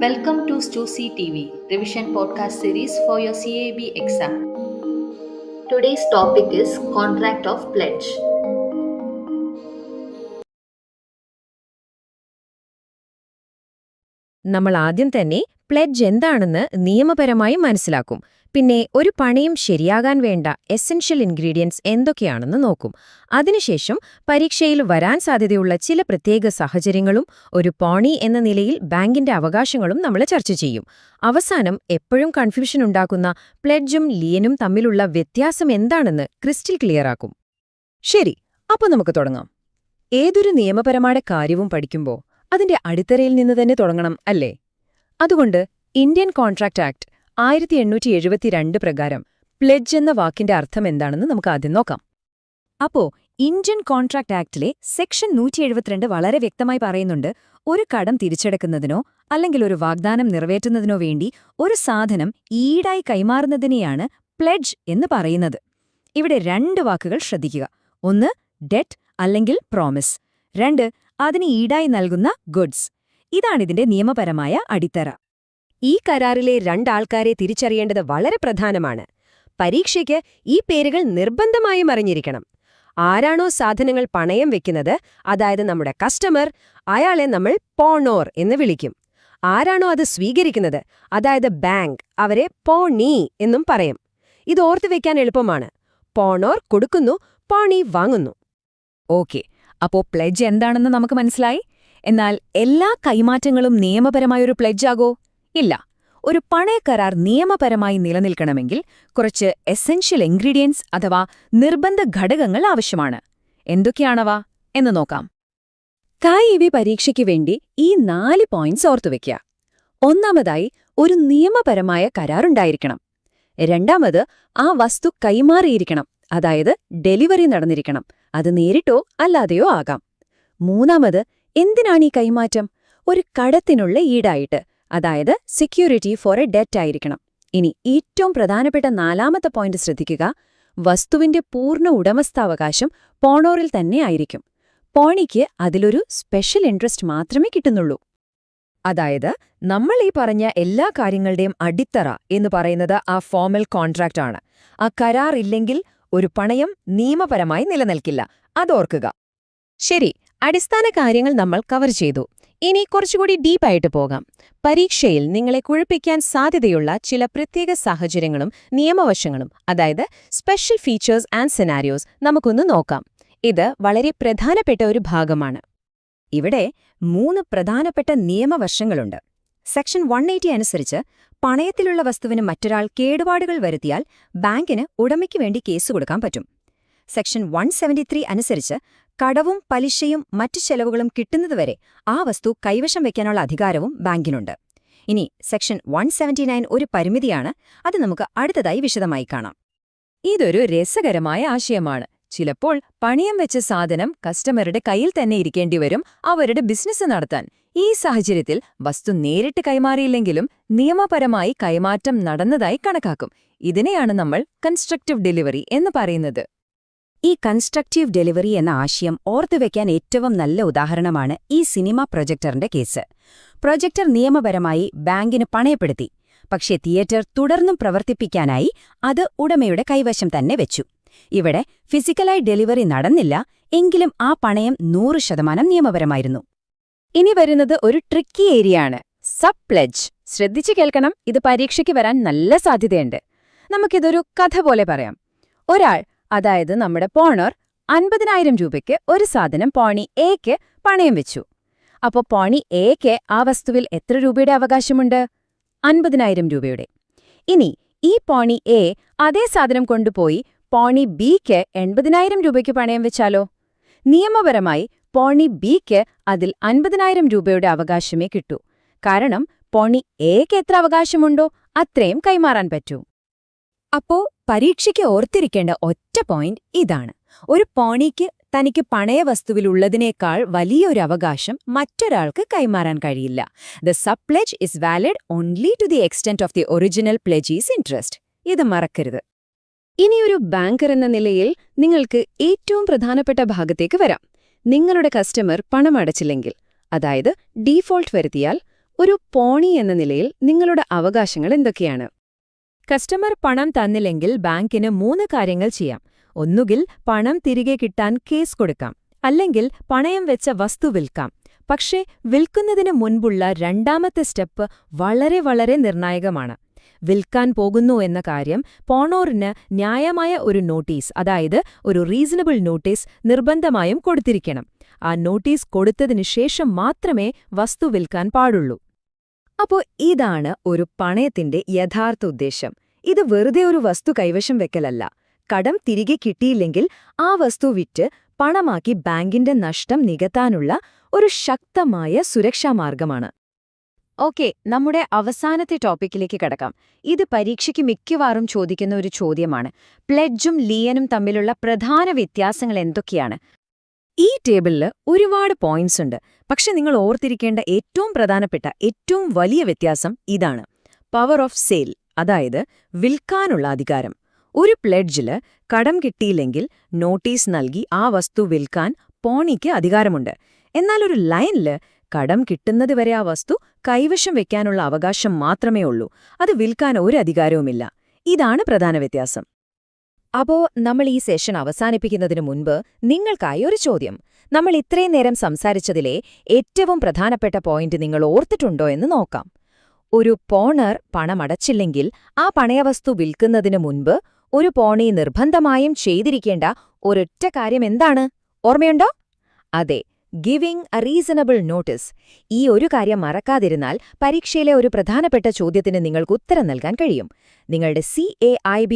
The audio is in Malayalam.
Welcome to Stussy TV, revision podcast series for your CAB exam. Today's topic is Contract of Pledge. നമ്മൾ ആദ്യം തന്നെ പ്ലെഡ്ജ് എന്താണെന്ന് നിയമപരമായി മനസ്സിലാക്കും. പിന്നെ ഒരു പണയം ശരിയാകാൻ വേണ്ട എസൻഷ്യൽ ഇൻഗ്രീഡിയൻസ് എന്തൊക്കെയാണെന്ന് നോക്കും. അതിനുശേഷം പരീക്ഷയിൽ വരാൻ സാധ്യതയുള്ള ചില പ്രത്യേക സാഹചര്യങ്ങളും ഒരു പോണി എന്ന നിലയിൽ ബാങ്കിന്റെ അവകാശങ്ങളും നമ്മൾ ചർച്ച ചെയ്യും. അവസാനം എപ്പോഴും കൺഫ്യൂഷൻ ഉണ്ടാക്കുന്ന പ്ലെഡ്ജും ലിയനും തമ്മിലുള്ള വ്യത്യാസം എന്താണെന്ന് ക്രിസ്റ്റൽ ക്ലിയറാക്കും. ശരി, അപ്പോൾ നമുക്ക് തുടങ്ങാം. ഏതൊരു നിയമപരമായ കാര്യവും പഠിക്കുമ്പോൾ അതിന്റെ അടിത്തറയിൽ നിന്ന് തന്നെ തുടങ്ങണം, അല്ലേ? അതുകൊണ്ട് ഇന്ത്യൻ കോൺട്രാക്ട് ആക്ട് 1872 പ്രകാരം പ്ലെഡ്ജ് എന്ന വാക്കിന്റെ അർത്ഥം എന്താണെന്ന് നമുക്ക് ആദ്യം നോക്കാം. അപ്പോ ഇന്ത്യൻ കോൺട്രാക്ട് ആക്ടിലെ സെക്ഷൻ 172 വളരെ വ്യക്തമായി പറയുന്നുണ്ട്, ഒരു കടം തിരിച്ചടക്കുന്നതിനോ അല്ലെങ്കിൽ ഒരു വാഗ്ദാനം നിറവേറ്റുന്നതിനോ വേണ്ടി ഒരു സാധനം ഈടായി കൈമാറുന്നതിനെയാണ് പ്ലെഡ്ജ് എന്ന് പറയുന്നത്. ഇവിടെ രണ്ട് വാക്കുകൾ ശ്രദ്ധിക്കുക. ഒന്ന്, ഡെറ്റ് അല്ലെങ്കിൽ പ്രോമിസ്. രണ്ട്, അതിന് ഈടായി നൽകുന്ന ഗുഡ്സ്. ഇതാണിതിന്റെ നിയമപരമായ അടിത്തറ. ഈ കരാറിലെ രണ്ടാൾക്കാരെ തിരിച്ചറിയേണ്ടത് വളരെ പ്രധാനമാണ്. പരീക്ഷയ്ക്ക് ഈ പേരുകൾ നിർബന്ധമായും അറിഞ്ഞിരിക്കണം. ആരാണോ സാധനങ്ങൾ പണയം വെക്കുന്നത്, അതായത് നമ്മുടെ കസ്റ്റമർ, അയാളെ നമ്മൾ പോണോർ എന്ന് വിളിക്കും. ആരാണോ അത് സ്വീകരിക്കുന്നത്, അതായത് ബാങ്ക്, അവരെ പോണി എന്നും പറയും. ഇത് ഓർത്തുവെക്കാൻ എളുപ്പമാണ്. പോണോർ കൊടുക്കുന്നു, പോണി വാങ്ങുന്നു. ഓക്കെ, അപ്പോ പ്ലെഡ്ജ് എന്താണെന്ന് നമുക്ക് മനസ്സിലായി. എന്നാൽ എല്ലാ കൈമാറ്റങ്ങളും നിയമപരമായൊരു പ്ലെഡ്ജാകോ? ഇല്ല. ഒരു പണയക്കരാർ നിയമപരമായി നിലനിൽക്കണമെങ്കിൽ കുറച്ച് എസൻഷ്യൽ ഇൻഗ്രീഡിയൻസ് അഥവാ നിർബന്ധ ഘടകങ്ങൾ ആവശ്യമാണ്. എന്തൊക്കെയാണവ എന്ന് നോക്കാം. കായിവി പരീക്ഷയ്ക്ക് വേണ്ടി ഈ 4 പോയിന്റ്സ് ഓർത്തുവെക്കുക. ഒന്നാമതായി, ഒരു നിയമപരമായ കരാറുണ്ടായിരിക്കണം. രണ്ടാമത്, ആ വസ്തു കൈമാറിയിരിക്കണം, അതായത് ഡെലിവറി നടന്നിരിക്കണം. അത് നേരിട്ടോ അല്ലാതെയോ ആകാം. മൂന്നാമത്, എന്തിനാണീ കൈമാറ്റം? ഒരു കടത്തിനുള്ള ഈടായിട്ട്, അതായത് സെക്യൂരിറ്റി ഫോർ എ ഡെറ്റ് ആയിരിക്കണം. ഇനി ഏറ്റവും പ്രധാനപ്പെട്ട 4ാമത്തെ പോയിന്റ് ശ്രദ്ധിക്കുക. വസ്തുവിന്റെ പൂർണ്ണ ഉടമസ്ഥാവകാശം പോണോറിൽ തന്നെ ആയിരിക്കും. പോണിക്ക് അതിലൊരു സ്പെഷ്യൽ ഇൻട്രസ്റ്റ് മാത്രമേ കിട്ടുന്നുള്ളൂ. അതായത് നമ്മൾ ഈ പറഞ്ഞ എല്ലാ കാര്യങ്ങളുടെയും അടിത്തറ എന്ന് പറയുന്നത് ആ ഫോർമൽ കോൺട്രാക്റ്റ് ആണ്. ആ കരാർ ഇല്ലെങ്കിൽ ഒരു പണയം നിയമപരമായി നിലനിൽക്കില്ല. അതോർക്കുക. ശരി, അടിസ്ഥാന കാര്യങ്ങൾ നമ്മൾ കവർ ചെയ്തു. ഇനി കുറച്ചുകൂടി ഡീപ്പായിട്ട് പോകാം. പരീക്ഷയിൽ നിങ്ങളെ കുഴപ്പിക്കാൻ സാധ്യതയുള്ള ചില പ്രത്യേക സാഹചര്യങ്ങളും നിയമവശങ്ങളും, അതായത് സ്പെഷ്യൽ ഫീച്ചേഴ്സ് ആൻഡ് സിനാരിയോസ് നമുക്കൊന്ന് നോക്കാം. ഇത് വളരെ പ്രധാനപ്പെട്ട ഒരു ഭാഗമാണ്. ഇവിടെ 3 പ്രധാനപ്പെട്ട നിയമവശങ്ങളുണ്ട്. സെക്ഷൻ 180 അനുസരിച്ച് പണയത്തിലുള്ള വസ്തുവിന് മറ്റൊരാൾ കേടുപാടുകൾ വരുത്തിയാൽ ബാങ്കിന് ഉടമയ്ക്ക് വേണ്ടി കേസ് കൊടുക്കാൻ പറ്റും. സെക്ഷൻ 173 അനുസരിച്ച് കടവും പലിശയും മറ്റു ചെലവുകളും കിട്ടുന്നതുവരെ ആ വസ്തു കൈവശം വയ്ക്കാനുള്ള അധികാരവും ബാങ്കിനുണ്ട്. ഇനി സെക്ഷൻ 179 ഒരു പരിമിതിയാണ്. അത് നമുക്ക് അടുത്തതായി വിശദമായി കാണാം. ഇതൊരു രസകരമായ ആശയമാണ്. ചിലപ്പോൾ പണയം വെച്ച സാധനം കസ്റ്റമറുടെ കയ്യിൽ തന്നെ ഇരിക്കേണ്ടിവരും അവരുടെ ബിസിനസ് നടത്താൻ. ഈ സാഹചര്യത്തിൽ വസ്തു നേരിട്ട് കൈമാറിയില്ലെങ്കിലും നിയമപരമായി കൈമാറ്റം നടന്നതായി കണക്കാക്കും. ഇതിനെയാണ് നമ്മൾ കൺസ്ട്രക്റ്റീവ് ഡെലിവറി എന്ന് പറയുന്നത്. ഈ കൺസ്ട്രക്റ്റീവ് ഡെലിവറി എന്ന ആശയം ഓർത്തുവെക്കാൻ ഏറ്റവും നല്ല ഉദാഹരണമാണ് ഈ സിനിമ പ്രൊജക്ടറിന്റെ കേസ്. പ്രൊജക്ടർ നിയമപരമായി ബാങ്കിന് പണയപ്പെടുത്തി. പക്ഷേ തിയേറ്റർ തുടർന്നും പ്രവർത്തിപ്പിക്കാനായി അത് ഉടമയുടെ കൈവശം തന്നെ വെച്ചു. ഇവിടെ ഫിസിക്കലായി ഡെലിവറി നടന്നില്ല, എങ്കിലും ആ പണയം 100% നിയമപരമായിരുന്നു. ഇനി വരുന്നത് ഒരു ട്രിക്കി ഏരിയയാണ്, സബ് പ്ലെഡ്ജ്. ശ്രദ്ധിച്ചു കേൾക്കണം, ഇത് പരീക്ഷയ്ക്ക് വരാൻ നല്ല സാധ്യതയുണ്ട്. നമുക്കിതൊരു കഥ പോലെ പറയാം. ഒരാൾ, അതായത് നമ്മുടെ പോണർ, 50,000 രൂപയ്ക്ക് ഒരു സാധനം പോണി എക്ക് പണയം വെച്ചു. അപ്പോൾ പോണി എക്ക് ആ വസ്തുവിൽ എത്ര രൂപയുടെ അവകാശമുണ്ട്? 50,000 രൂപയുടെ. ഇനി ഈ പോണി എ അതേ സാധനം കൊണ്ടുപോയി പോണി ബിക്ക് 80,000 രൂപയ്ക്ക് പണയം വെച്ചാലോ? നിയമപരമായി പോണി ബിക്ക് അതിൽ 50,000 രൂപയുടെ അവകാശമേ കിട്ടൂ. കാരണം പോണി എക്ക് എത്ര അവകാശമുണ്ടോ അത്രയും കൈമാറാൻ പറ്റൂ. അപ്പോ പരീക്ഷയ്ക്ക് ഓർത്തിരിക്കേണ്ട ഒറ്റ പോയിന്റ് ഇതാണ്: ഒരു പോണിക്ക് തനിക്ക് പണയവസ്തുവിലുള്ളതിനേക്കാൾ വലിയൊരു അവകാശം മറ്റൊരാൾക്ക് കൈമാറാൻ കഴിയില്ല. The sub pledge is valid only to the extent of the original pledgee's interest. ഇത് മറക്കരുത്. ഇനിയൊരു ബാങ്കർ എന്ന നിലയിൽ നിങ്ങൾക്ക് ഏറ്റവും പ്രധാനപ്പെട്ട ഭാഗത്തേക്ക് വരാം. നിങ്ങളുടെ കസ്റ്റമർ പണം അടച്ചില്ലെങ്കിൽ, അതായത് ഡീഫോൾട്ട് വരുത്തിയാൽ, ഒരു പോണി എന്ന നിലയിൽ നിങ്ങളുടെ അവകാശങ്ങൾ എന്തൊക്കെയാണ്? കസ്റ്റമർ പണം തന്നില്ലെങ്കിൽ ബാങ്കിന് 3 കാര്യങ്ങൾ ചെയ്യാം. ഒന്നുകിൽ പണം തിരികെ കിട്ടാൻ കേസ് കൊടുക്കാം, അല്ലെങ്കിൽ പണയം വെച്ച വസ്തു വിൽക്കാം. പക്ഷേ വിൽക്കുന്നതിന് മുൻപുള്ള രണ്ടാമത്തെ സ്റ്റെപ്പ് വളരെ നിർണായകമാണ്. വിൽക്കാൻ പോകുന്നു എന്ന കാര്യം പോണോറിന് ന്യായമായ ഒരു നോട്ടീസ്, അതായത് ഒരു റീസണബിൾ നോട്ടീസ് നിർബന്ധമായും കൊടുത്തിരിക്കണം. ആ നോട്ടീസ് കൊടുത്തതിനു ശേഷം മാത്രമേ വസ്തു വിൽക്കാൻ പാടുള്ളൂ. അപ്പോ ഇതാണ് ഒരു പണയത്തിന്റെ യഥാർത്ഥ ഉദ്ദേശം. ഇത് വെറുതെ ഒരു വസ്തു കൈവശം വെക്കലല്ല. കടം തിരികെ കിട്ടിയില്ലെങ്കിൽ ആ വസ്തു വിറ്റ് പണമാക്കി ബാങ്കിന്റെ നഷ്ടം നികത്താനുള്ള ഒരു ശക്തമായ സുരക്ഷാമാർഗമാണ്. ഓക്കെ, നമ്മുടെ അവസാനത്തെ ടോപ്പിക്കിലേക്ക് കടക്കാം. ഇത് പരീക്ഷയ്ക്ക് മിക്കവാറും ചോദിക്കുന്ന ഒരു ചോദ്യമാണ്. പ്ലെഡ്ജും ലിയനും തമ്മിലുള്ള പ്രധാന വ്യത്യാസങ്ങൾ എന്തൊക്കെയാണ്? ഈ ടേബിളിൽ ഒരുപാട് പോയിന്റ്സ് ഉണ്ട്. പക്ഷെ നിങ്ങൾ ഓർത്തിരിക്കേണ്ട ഏറ്റവും പ്രധാനപ്പെട്ട, ഏറ്റവും വലിയ വ്യത്യാസം ഇതാണ്: പവർ ഓഫ് സെയിൽ, അതായത് വിൽക്കാനുള്ള അധികാരം. ഒരു പ്ലെഡ്ജില് കടം കിട്ടിയില്ലെങ്കിൽ നോട്ടീസ് നൽകി ആ വസ്തു വിൽക്കാൻ പോണിക്ക് അധികാരമുണ്ട്. എന്നാൽ ഒരു ലൈനില് കടം കിട്ടുന്നതുവരെ ആ വസ്തു കൈവശം വെക്കാനുള്ള അവകാശം മാത്രമേ ഉള്ളൂ. അത് വിൽക്കാൻ ഒരു അധികാരവുമില്ല. ഇതാണ് പ്രധാന വ്യത്യാസം. അപ്പോ നമ്മൾ ഈ സെഷൻ അവസാനിപ്പിക്കുന്നതിനു മുൻപ് നിങ്ങൾക്കായി ഒരു ചോദ്യം. നമ്മൾ ഇത്രയും നേരം സംസാരിച്ചതിലെ ഏറ്റവും പ്രധാനപ്പെട്ട പോയിന്റ് നിങ്ങൾ ഓർത്തിട്ടുണ്ടോ എന്ന് നോക്കാം. ഒരു പോണർ പണമടച്ചില്ലെങ്കിൽ ആ പണയവസ്തു വിൽക്കുന്നതിനു മുൻപ് ഒരു പോണി നിർബന്ധമായും ചെയ്തിരിക്കേണ്ട ഒരൊറ്റ കാര്യം എന്താണ്? ഓർമ്മയുണ്ടോ? അതെ, ഗിവിംഗ് എ റീസണബിൾ നോട്ടീസ്. ഈ ഒരു കാര്യം മറക്കാതിരുന്നാൽ പരീക്ഷയിലെ ഒരു പ്രധാനപ്പെട്ട ചോദ്യത്തിന് നിങ്ങൾക്ക് ഉത്തരം നൽകാൻ കഴിയും. നിങ്ങളുടെ CAIB